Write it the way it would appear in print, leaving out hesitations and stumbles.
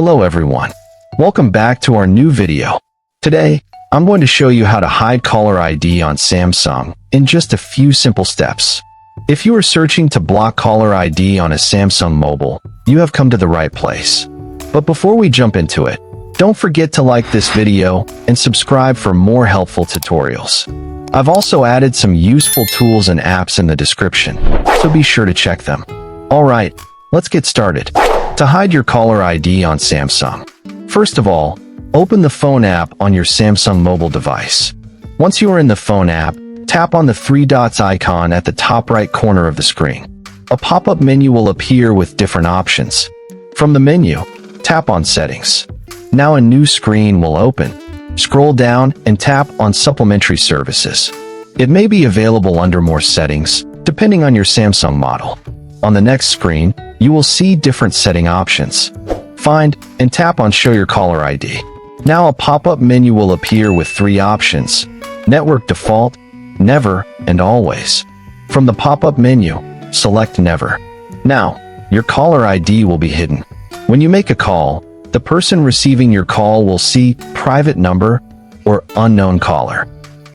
Hello everyone. Welcome back to our new video. Today, I'm going to show you how to hide caller ID on Samsung in just a few simple steps. If you are searching to block caller ID on a Samsung mobile, you have come to the right place. But before we jump into it, don't forget to like this video and subscribe for more helpful tutorials. I've also added some useful tools and apps in the description, so be sure to check them. Alright, let's get started. To hide your caller ID on Samsung, first of all, open the phone app on your Samsung mobile device. Once you are in the phone app, tap on the three dots icon at the top right corner of the screen. A pop-up menu will appear with different options. From the menu, tap on Settings. Now a new screen will open. Scroll down and tap on Supplementary Services. It may be available under More Settings, depending on your Samsung model. On the next screen, you will see different setting options. Find and tap on Show Your Caller ID. Now a pop-up menu will appear with three options: Network Default, Never, and Always. From the pop-up menu, select Never. Now, your caller ID will be hidden. When you make a call, the person receiving your call will see Private Number or Unknown Caller.